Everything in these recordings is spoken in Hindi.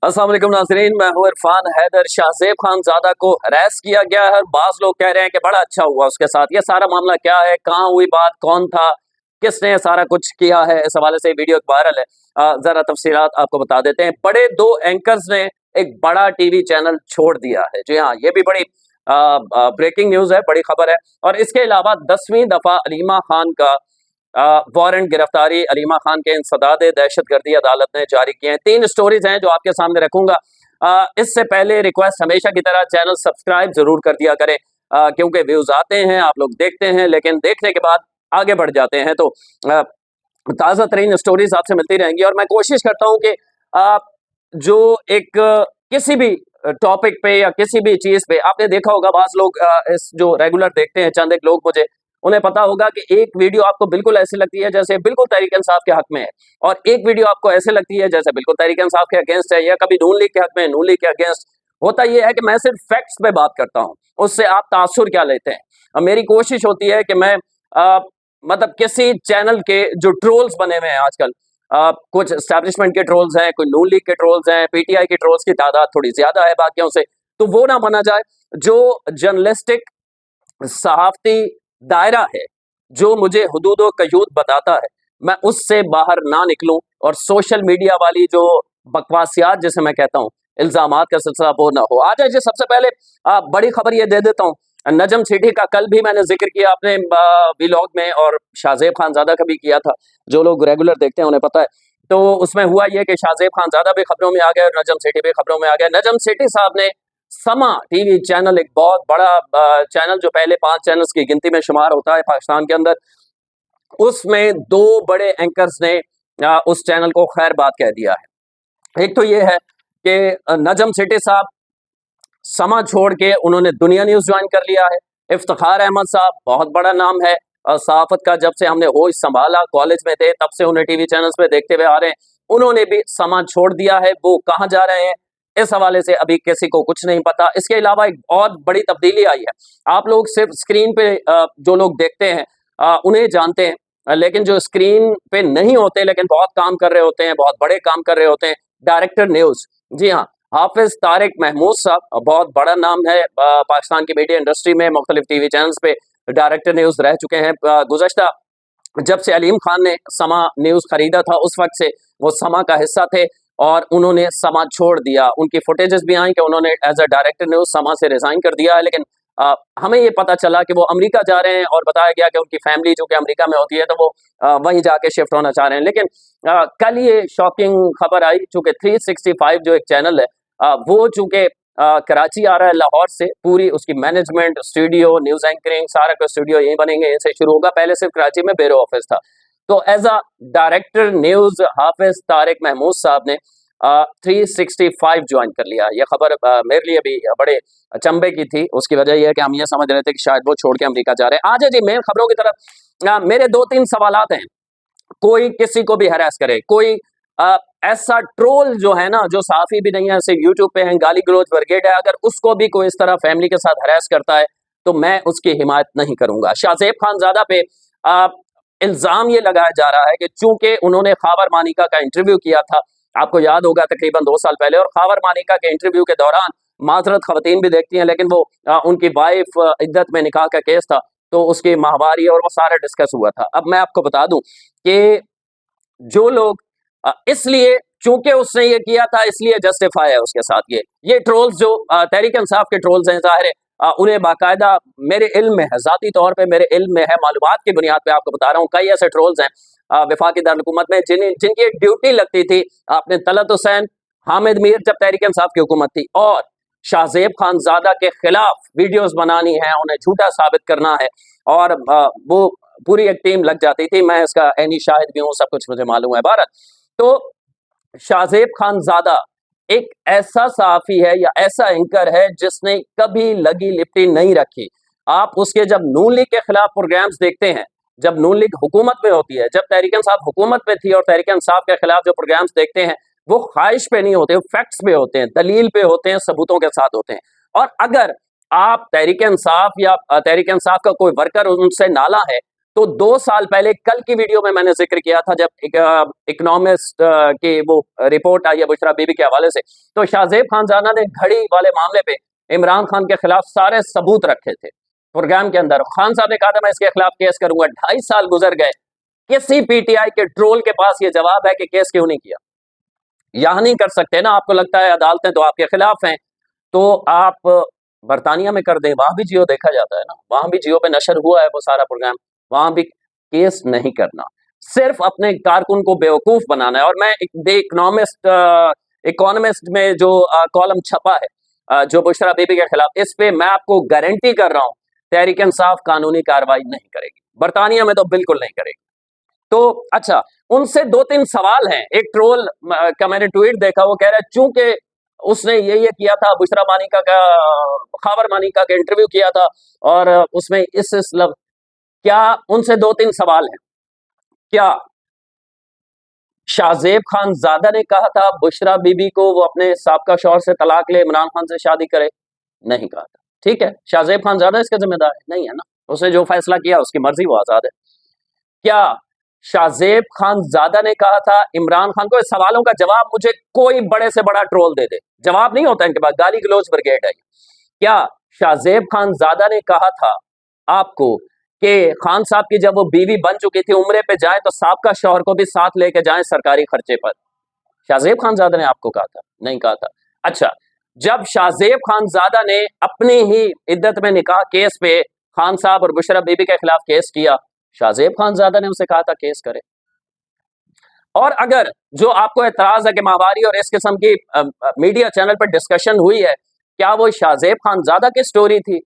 अस्सलाम वालेकुम नाज़रीन, मैं हूं इरफान हैदर। शाहज़ेब खानज़ादा को हरास किया गया है। बाज़ लोग कह रहे हैं कि बड़ा अच्छा हुआ उसके साथ। ये सारा मामला क्या है, कहाँ हुई बात, कौन था, किसने सारा कुछ किया है, इस हवाले से वीडियो वायरल है। ज़रा तफ़सीलात आपको बता देते हैं। बड़े 2 एंकर्स ने एक बड़ा टीवी चैनल छोड़ दिया है। जी हाँ, ये भी बड़ी ब्रेकिंग न्यूज़ है, बड़ी खबर है। और इसके अलावा 10वीं दफ़ा अलीमा खान का वारंट गिरफ्तारी, अलीमा खान के इंसदाद दहशतगर्दी अदालत ने जारी किए हैं। 3 स्टोरीज हैं जो आपके सामने रखूंगा। इससे पहले रिक्वेस्ट हमेशा की तरह चैनल सब्सक्राइब जरूर कर दिया करें, क्योंकि व्यूज आते हैं, आप लोग देखते हैं, लेकिन देखने के बाद आगे बढ़ जाते हैं। तो ताज़ा तरीन स्टोरीज आपसे मिलती रहेंगी और मैं कोशिश करता हूँ कि जो एक किसी भी टॉपिक पे या किसी भी चीज पे आपने देखा होगा, बाज लोग इस जो रेगुलर देखते हैं, चंद एक लोग मुझे, उन्हें पता होगा कि एक वीडियो आपको बिल्कुल ऐसी लगती है जैसे बिल्कुल तहरीक इंसाफ के हक में है, और एक वीडियो आपको ऐसे लगती है जैसे बिल्कुल तहरीक इंसाफ के अगेंस्ट है, या कभी नून लीग के हक में, नून लीग के अगेंस्ट। होता यह है कि मैं सिर्फ फैक्ट्स पे बात करता हूँ, उससे आप तासुर क्या लेते हैं। मेरी कोशिश होती है कि मैं मतलब किसी चैनल के जो ट्रोल्स बने हुए हैं आजकल, कुछ एस्टैब्लिशमेंट के ट्रोल्स हैं, कोई नून लीग के ट्रोल्स हैं, पीटीआई के ट्रोल्स की तादाद थोड़ी ज्यादा है बाकियों से, तो वो ना माना जाए। जो जर्नलिस्टिक सहाफती दायरा है, जो मुझे हुदूद व कयूद बताता है, मैं उससे बाहर ना निकलूं, और सोशल मीडिया वाली जो बकवासियात जिसे मैं कहता हूं, इल्जामात का सिलसिला वो ना हो। आ जाइए, सबसे पहले बड़ी खबर ये दे देता हूं। नजम सेठी का कल भी मैंने जिक्र किया अपने व्लॉग में, और शाहज़ेब खानज़ादा का भी किया था। जो लोग रेगुलर देखते हैं उन्हें पता है। तो उसमें हुआ ये कि शाहज़ेब खानज़ादा भी खबरों में आ गया और नजम सेठी भी खबरों में आ गया। नजम सेठी साहब ने समा टीवी चैनल, एक बहुत बड़ा चैनल जो पहले 5 चैनल्स की गिनती में शुमार होता है पाकिस्तान के अंदर, उसमें 2 बड़े एंकर्स ने उस चैनल को खैर बात कह दिया है। एक तो ये है कि नजम सेठी साहब समा छोड़ के उन्होंने दुनिया न्यूज ज्वाइन कर लिया है। इफ्तिखार अहमद साहब बहुत बड़ा नाम है सहाफत का, जब से हमने होश संभाला, कॉलेज में थे तब से उन्हें टीवी चैनल्स पे देखते हुए आ रहे हैं, उन्होंने भी समा छोड़ दिया है। वो कहाँ जा रहे हैं इस हवाले से अभी किसी को कुछ नहीं पता। इसके अलावा एक और बड़ी तब्दीली आई है। आप लोग सिर्फ स्क्रीन पे जो लोग देखते हैं उन्हें जानते हैं, लेकिन जो स्क्रीन पे नहीं होते लेकिन बहुत काम कर रहे होते हैं, बहुत बड़े काम कर रहे होते हैं, डायरेक्टर न्यूज। जी हाँ, हाफिज तारिक महमूद साहब, बहुत बड़ा नाम है पाकिस्तान की मीडिया इंडस्ट्री में, मुख्तलिफ टीवी चैनल्स पे डायरेक्टर न्यूज रह चुके हैं। गुज़श्ता जब से अलीम खान ने समा न्यूज खरीदा था, उस वक्त से वो समा का हिस्सा थे, और उन्होंने समा छोड़ दिया। उनकी फुटेजेस भी आई कि उन्होंने एज अ डायरेक्टर न्यूज समा से रिजाइन कर दिया है, लेकिन हमें ये पता चला कि वो अमेरिका जा रहे हैं, और बताया गया कि उनकी फैमिली जो कि अमेरिका में होती है, तो वो वहीं जाके शिफ्ट होना चाह रहे हैं। लेकिन कल ये शॉकिंग खबर आई, चूंकि 365 जो एक चैनल है, वो चूंकि कराची आ रहा है लाहौर से, पूरी उसकी मैनेजमेंट, स्टूडियो, न्यूज एंकरिंग, सारा का स्टूडियो यहीं बनेंगे, यहीं से शुरू होगा। पहले सिर्फ कराची में ब्यूरो ऑफिस था। तो एज अ डायरेक्टर न्यूज हाफिज तारिक महमूद साहब ने 365 ज्वाइन कर लिया। यह खबर मेरे लिए भी बड़े अचंभे की थी। उसकी वजह यह है कि हम ये समझ रहे थे कि शायद वो छोड़ के अमेरिका जा रहे हैं। आज जी मेन खबरों की तरफ। मेरे 2-3 सवालात हैं। कोई किसी को भी हरास करे, कोई ऐसा ट्रोल जो है ना, जो साफी भी नहीं है, सिर्फ यूट्यूब पे है, गाली गलौज ब्रिगेड है, अगर उसको भी कोई इस तरह फैमिली के साथ हरास करता है तो मैं उसकी हिमायत नहीं करूंगा। शाहज़ेब खानज़ादा पे इल्जाम ये लगाया जा रहा है कि चूंकि उन्होंने खावर मानिका का इंटरव्यू किया था, आपको याद होगा तकरीबन 2 साल पहले, और खावर मानिका के इंटरव्यू के दौरान, माजरत खवातीन भी देखती हैं, लेकिन वो उनकी वाइफ इद्दत में निकाह का केस था, तो उसकी माहवारी और वो सारा डिस्कस हुआ था। अब मैं आपको बता दूं कि जो लोग इसलिए, चूंकि उसने ये किया था इसलिए जस्टिफाई है उसके साथ, ये ट्रोल्स जो तहरीक इंसाफ के ट्रोल्स हैं, जाहिर है उन्हें बाकायदा मेरे इल्म में है, जाती तौर पे मेरे इल्म में है, मालूमात की बुनियाद पे आपको बता रहा हूँ। कई ऐसे ट्रोल्स हैं वफाकी दारुल-हुकूमत में जिनकी एक ड्यूटी लगती थी, आपने तलत हुसैन, हामिद मीर, जब तहरीक इंसाफ की हुकूमत थी, और शाहज़ेब खानज़ादा के खिलाफ वीडियोस बनानी है, उन्हें झूठा साबित करना है, और वो पूरी एक टीम लग जाती थी। मैं इसका ऐनी शाहिद भी हूँ, सब कुछ मुझे मालूम है। भारत तो शाहज़ेब खानज़ादा एक ऐसा सहाफ़ी है या ऐसा एंकर है जिसने कभी लगी लिपटी नहीं रखी। आप उसके जब नून लीग के खिलाफ प्रोग्राम्स देखते हैं, जब नून लीग हुकूमत में होती है, जब तहरीक इंसाफ हुकूमत में थी, और तहरीक इंसाफ के खिलाफ जो प्रोग्राम्स देखते हैं, वो ख्वाहिश पे नहीं होते, वो फैक्ट्स पे होते हैं, दलील पे होते हैं, सबूतों के साथ होते हैं। और अगर आप तहरीक इंसाफ या तहरीक इंसाफ का कोई वर्कर उनसे नाला है, तो 2 साल पहले कल की वीडियो में मैंने जिक्र किया था जब इकोनॉमिस्ट की वो रिपोर्ट आई है बुशरा बीबी के हवाले से, तो शाहजेब खानजादा ने घड़ी वाले मामले पे इमरान खान के खिलाफ सारे सबूत रखे थे प्रोग्राम के अंदर। खान साहब ने कहा था मैं इसके खिलाफ केस करूंगा। 2.5 साल गुजर गए, किसी पीटीआई के ट्रोल के पास ये जवाब है कि केस क्यों नहीं किया। यहां नहीं कर सकते ना, आपको लगता है अदालतें तो आपके खिलाफ हैं, तो आप बरतानिया में कर दें, वहां भी जियो देखा जाता है ना, वहां भी जियो पे नशर हुआ है वो सारा प्रोग्राम, वहां भी केस नहीं करना, सिर्फ अपने कारकुन को बेवकूफ बनाना है। और मैं इकोनॉमिस्ट में जो कॉलम छपा है जो बुशरा बीबी के खिलाफ, इस पे मैं आपको गारंटी कर रहा हूं तहरीक इंसाफ कानूनी कार्रवाई नहीं करेगी, बरतानिया में तो बिल्कुल नहीं करेगी। तो अच्छा, उनसे 2-3 सवाल हैं। एक ट्रोल का मैंने ट्वीट देखा, वो कह रहा है चूंकि उसने ये किया था, बुशरा मानिका का, खावर मानिका का इंटरव्यू किया था और उसमें इस लफ्ज, क्या उनसे 2-3 सवाल हैं। क्या शाहजेब खानजादा ने कहा था बुशरा बीबी को वो अपने साबका शौहर से तलाक ले, इमरान खान से शादी करे? नहीं कहा था। ठीक है, शाहजेब खानजादा इसका जिम्मेदार है? नहीं है ना, उसने जो फैसला किया उसकी मर्जी, वो आजाद है। क्या शाहजेब खानजादा ने कहा था इमरान खान को? इस सवालों का जवाब मुझे कोई बड़े से बड़ा ट्रोल दे दे, जवाब नहीं होता इनके पास, गाली गलौज ब्रिगेड है। क्या शाहजेब खानजादा ने कहा था आपको कि खान साहब की जब वो बीवी बन चुकी थी उम्रे पे जाए तो साहब का शौहर को भी साथ लेके जाएं सरकारी खर्चे पर? शाहजेब खानजादा ने आपको कहा था? नहीं कहा था। अच्छा, जब शाहजेब खानजादा ने अपनी ही इद्दत में निकाह केस पे खान साहब और बुशरा बीबी के खिलाफ केस किया, शाहजेब खानजादा ने उसे कहा था केस करे। और अगर जो आपको एतराज है कि माहवारी और इस किस्म की मीडिया चैनल पर डिस्कशन हुई है, क्या वो शाहजेब खानजादा की स्टोरी थी?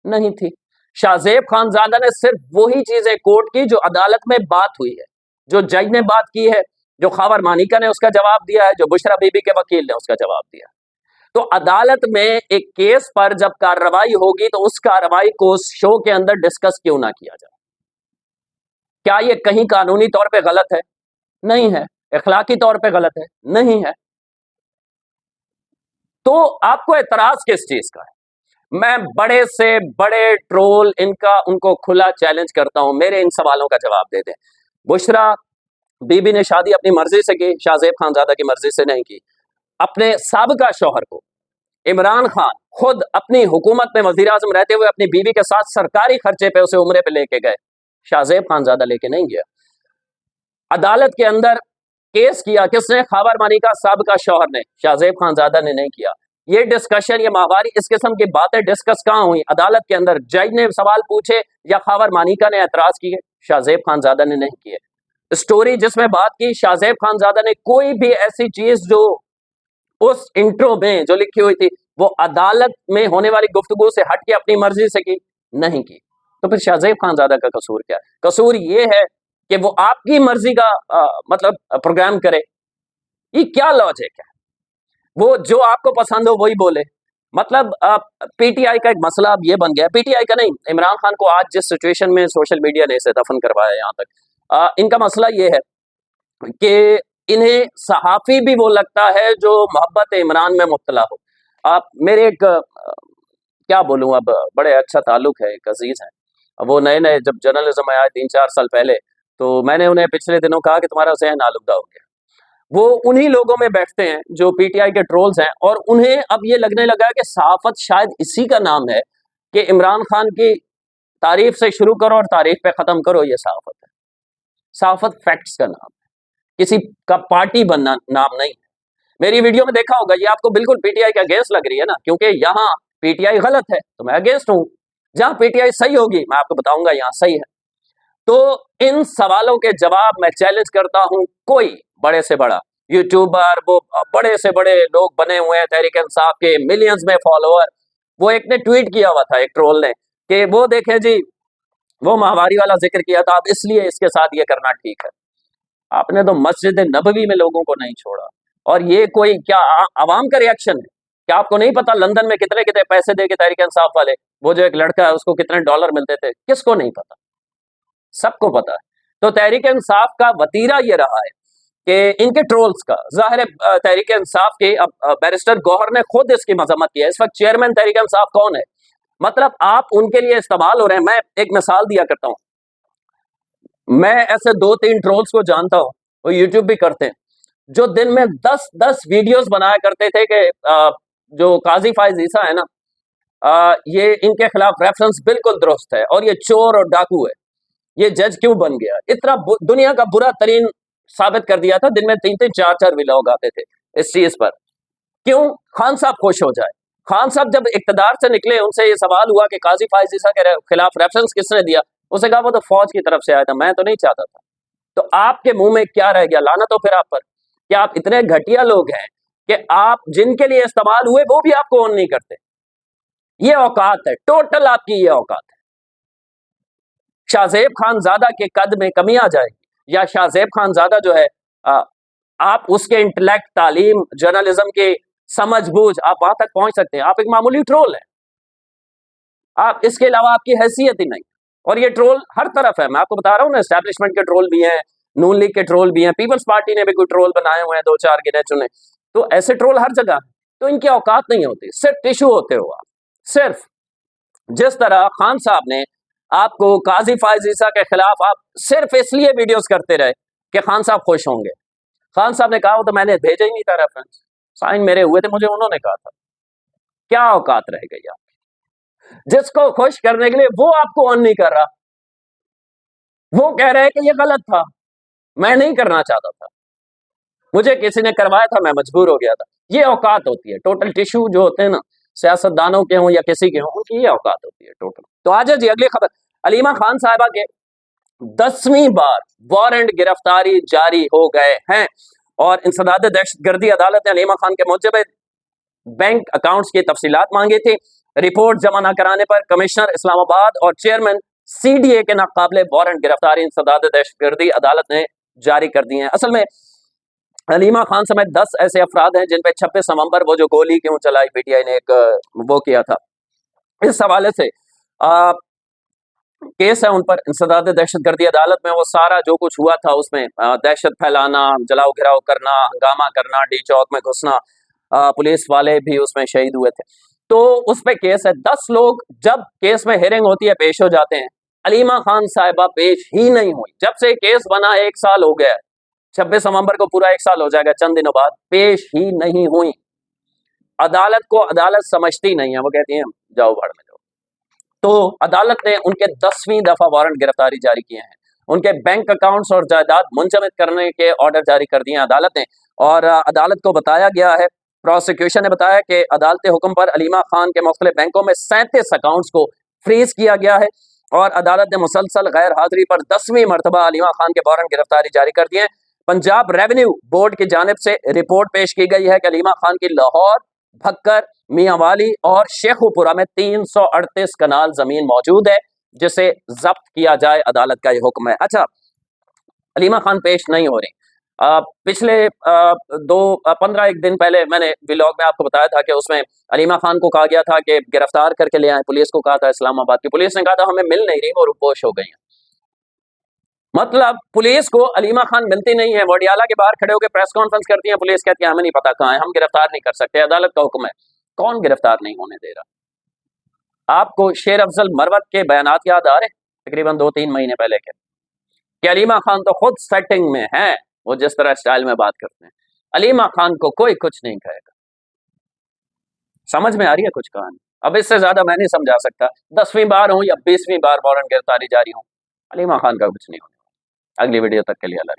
नहीं थी। शाहजेब खानजादा ने सिर्फ वही चीजें कोट की जो अदालत में बात हुई है, जो जज ने बात की है, जो खावर मानिका ने उसका जवाब दिया है, जो बुशरा बीबी के वकील ने उसका जवाब दिया। तो अदालत में एक केस पर जब कार्रवाई होगी तो उस कार्रवाई को उस शो के अंदर डिस्कस क्यों ना किया जाए? क्या ये कहीं कानूनी तौर पे गलत है? नहीं है। इखलाकी तौर पे गलत है? नहीं है। तो आपको एतराज किस चीज का है? मैं बड़े से बड़े ट्रोल इनका उनको खुला चैलेंज करता हूं, मेरे इन सवालों का जवाब दे दें। बुशरा बीबी ने शादी अपनी मर्जी से की, शाहजेब खानजादा की मर्जी से नहीं की। अपने साबका शौहर को इमरान खान खुद अपनी हुकूमत में वजीर आजम रहते हुए अपनी बीवी के साथ सरकारी खर्चे पे उसे उम्रे पे लेके गए, शाहजेब खानजादा लेके नहीं गया। अदालत के अंदर केस किया किसने? खावर मानिका साबका शौहर ने, शाहजेब खानजादा ने नहीं किया। ये डिस्कशन, ये माहवारी, इस किस्म की बातें डिस्कस कहां हुई? अदालत के अंदर जज ने सवाल पूछे या खावर मानिका ने एतराज किए? शाहजेब खानजादा ने नहीं किए। स्टोरी जिसमें बात की, शाहजेब खानजादा ने कोई भी ऐसी चीज जो उस इंट्रो में जो लिखी हुई थी वो अदालत में होने वाली गुफ्तगू से हट के अपनी मर्जी से की? नहीं की। तो फिर शाहजेब खानजादा का कसूर क्या है? कसूर ये है कि वो आपकी मर्जी का मतलब प्रोग्राम करे। ये क्या लॉजिक है? वो जो आपको पसंद हो वही बोले। मतलब पीटीआई का एक मसला अब ये बन गया, पीटीआई का नहीं, इमरान खान को आज जिस सिचुएशन में सोशल मीडिया ने इसे दफन करवाया यहाँ तक, इनका मसला ये है कि इन्हें सहाफी भी वो लगता है जो मोहब्बत इमरान में मुब्तला हो। आप मेरे एक क्या बोलूं, अब बड़े अच्छा ताल्लुक है, एक अजीज हैं, वो नए नए जब जर्नलिज्म में आए 3-4 साल पहले, तो मैंने उन्हें पिछले दिनों कहा कि तुम्हारा ज़हन आलूदा हो गया। वो उन्हीं लोगों में बैठते हैं जो पीटीआई के ट्रोल्स हैं, और उन्हें अब ये लगने लगा है कि सहाफत शायद इसी का नाम है कि इमरान खान की तारीफ से शुरू करो और तारीफ पे खत्म करो, ये सहाफत है। सहाफत फैक्ट्स का नाम है, किसी का पार्टी बनना नाम नहीं है। मेरी वीडियो में देखा होगा, ये आपको बिल्कुल पीटीआई के अगेंस्ट लग रही है ना, क्योंकि यहाँ पीटीआई गलत है तो मैं अगेंस्ट हूं, जहां पीटीआई सही होगी मैं आपको बताऊंगा यहाँ सही है। तो इन सवालों के जवाब मैं चैलेंज करता हूं, कोई बड़े से बड़ा यूट्यूबर, वो बड़े से बड़े लोग बने हुए हैं तहरीक इंसाफ के, मिलियंस में फॉलोअर, वो एक ने ट्वीट किया हुआ था, एक ट्रोल ने, कि वो देखें जी, वो माहवारी वाला जिक्र किया था, अब इसलिए इसके साथ ये करना ठीक है। आपने तो मस्जिद नबवी में लोगों को नहीं छोड़ा, और ये कोई क्या आवाम का रिएक्शन है? क्या आपको नहीं पता लंदन में कितने कितने पैसे दे के तहरीक इंसाफ वाले, वो जो एक लड़का है उसको कितने डॉलर मिलते थे? किसको नहीं पता? सबको पता है। तो तहरीक इंसाफ का वतीरा ये रहा है कि इनके ट्रोल्स का, जाहिर है तहरीक इंसाफ के, अब बैरिस्टर गौहर ने खुद इसकी मजम्मत की है। इस वक्त चेयरमैन तहरीक इंसाफ कौन है? मतलब आप उनके लिए इस्तेमाल हो रहे हैं। मैं एक मिसाल दिया करता हूं, मैं ऐसे 2-3 ट्रोल्स को जानता हूं, वो यूट्यूब भी करते हैं, जो दिन में 10-10 वीडियोस बनाया करते थे कि जो काजी फायज ईसा है ना, ये इनके खिलाफ रेफरेंस बिल्कुल दुरुस्त है और ये चोर और डाकू है, ये जज क्यों बन गया, इतना दुनिया का बुरा तरीन साबित कर दिया था। दिन में 3-3 4-4 व्लॉग आते थे इस चीज पर। क्यों? खान साहब खुश हो जाए। खान साहब जब इक्तदार से निकले, उनसे ये सवाल हुआ कि काजी फायज ईसा के खिलाफ रेफरेंस किसने दिया, उसने कहा वो तो फौज की तरफ से आया था, मैं तो नहीं चाहता था। तो आपके मुंह में क्या रह गया? लाना तो फिर आप पर, कि आप इतने घटिया लोग हैं कि आप जिनके लिए इस्तेमाल हुए वो भी आपको ऑन नहीं करते। ये औकात है, टोटल आपकी ये औकात है। शाहजेब खानजादा के कद में कमी आ जाएगी, या शाहजेब खानजादा जो है, आप उसके इंटेलेक्ट, तालीम, जर्नलिज्म की समझबूझ, आप वहां तक पहुंच सकते हैं। आप एक मामूली ट्रोल है, आप इसके अलावा आपकी हैसियत ही नहीं। और ये ट्रोल हर तरफ है, मैं आपको बता रहा हूं ना, एस्टैब्लिशमेंट के ट्रोल भी हैं, नून लीग के ट्रोल भी हैं, पीपल्स पार्टी ने भी कोई ट्रोल बनाए हुए हैं 2-4 गिने चुने, तो ऐसे ट्रोल हर जगह। तो इनकी औकात नहीं होती, सिर्फ टिश्यू होते हो आप। सिर्फ जिस तरह खान साहब ने आपको काजी फायज ईसा के खिलाफ, आप सिर्फ इसलिए वीडियोस करते रहे कि खान साहब खुश होंगे। खान साहब ने कहा वो तो मैंने भेजा ही नहीं था रेफरेंस, साइन मेरे हुए थे, मुझे उन्होंने कहा था। क्या औकात रह गई आप? जिसको खुश करने के लिए वो आपको ऑन नहीं कर रहा, वो कह रहे हैं कि ये गलत था, मैं नहीं करना चाहता था, मुझे किसी ने करवाया था, मैं मजबूर हो गया था। ये औकात होती है। टोटल टिश्यू जो होते हैं ना, सियासतदानों के हों या किसी के हों, उनकी ये औकात होती है टोटल। तो आ जाए जी अगली खबर। अलीमा खान साहिबा के 10वीं बार वारंट गिरफ्तारी जारी हो गए हैं और इंसदाद दहशतगर्दी अदालत ने अलीमा खान के मुजब बैंक अकाउंट्स की तफसीलात मांगी थी। रिपोर्ट जमा न कराने पर कमिश्नर इस्लामाबाद और चेयरमैन सीडीए के नाकाबिले वारंट गिरफ्तारी इंसदाद दहशतगर्दी अदालत ने जारी कर दी है। असल में अलीमा खान समेत 10 ऐसे अफराद हैं जिन पे 26 नवंबर वो जो गोली क्यों चलाई, पीटीआई ने एक वो किया था, इस हवाले से केस है उन पर। इंसदाद दहशतगर्दी अदालत में वो सारा जो कुछ हुआ था उसमें दहशत फैलाना, जलाओ घिराव करना, हंगामा करना, डी चौक में घुसना, पुलिस वाले भी उसमें शहीद हुए थे, तो उस पर केस है। 10 लोग जब केस में हियरिंग होती है, पेश हो जाते हैं। अलीमा खान साहिबा पेश ही नहीं हुई। जब से केस बना 1 साल हो गया, 26 नवंबर को पूरा 1 साल हो जाएगा, चंद दिनों बाद, पेश ही नहीं हुई। अदालत को अदालत समझती नहीं है, वो कहती है जाओ भाड़ में जाओ। तो अदालत ने उनके 10वीं दफा वारंट गिरफ्तारी जारी किए हैं। उनके बैंक अकाउंट्स और जायदाद मुंजमद करने के ऑर्डर जारी कर दिए हैं अदालत ने। और अदालत को बताया गया है, प्रोसिक्यूशन ने बताया कि अदालती हुक्म पर अलीमा खान के मुख्तलिफ बैंकों में 37 अकाउंट्स को फ्रीज किया गया है और अदालत ने मुसलसल गैर हाजिरी पर 10वीं मरतबा अलीमा खान के वारंट गिरफ्तारी जारी कर दिए हैं। पंजाब रेवेन्यू बोर्ड की जानिब से रिपोर्ट पेश की गई है कि अलीमा खान की लाहौर, भक्कर, मियांवाली और शेखुपुरा में 338 कनाल जमीन मौजूद है जिसे जब्त किया जाए, अदालत का यह हुक्म है। अच्छा, अलीमा खान पेश नहीं हो रही। पिछले 15 दिन पहले मैंने व्लॉग में आपको बताया था कि उसमें अलीमा खान को कहा गया था कि गिरफ्तार करके ले आए। पुलिस को कहा था, इस्लामाबाद की पुलिस ने कहा था हमें मिल नहीं रही, वो रुपोश हो गई है। मतलब पुलिस को अलीमा खान मिलती नहीं है, वडियाला के बाहर खड़े होकर प्रेस कॉन्फ्रेंस करती है, पुलिस कहती है हमें नहीं पता कहाँ है, हम गिरफ्तार नहीं कर सकते, अदालत का हुक्म है। कौन गिरफ्तार नहीं होने दे रहा? आपको शेर अफजल मरवत के बयानात याद आ रहे हैं तकरीबन 2-3 महीने पहले के, कि अलीमा खान तो खुद सेटिंग में है, वो जिस तरह स्टाइल में बात करते हैं, अलीमा खान को कोई कुछ नहीं कहेगा। समझ में आ रही है कुछ कहानी? अब इससे ज्यादा मैं नहीं समझा सकता। 10वीं बार हो या 20वीं बार वारंट गिरफ्तारी जारी हो, अलीमा खान का कुछ नहीं होने। अगली वीडियो तक के लिए अल्लाह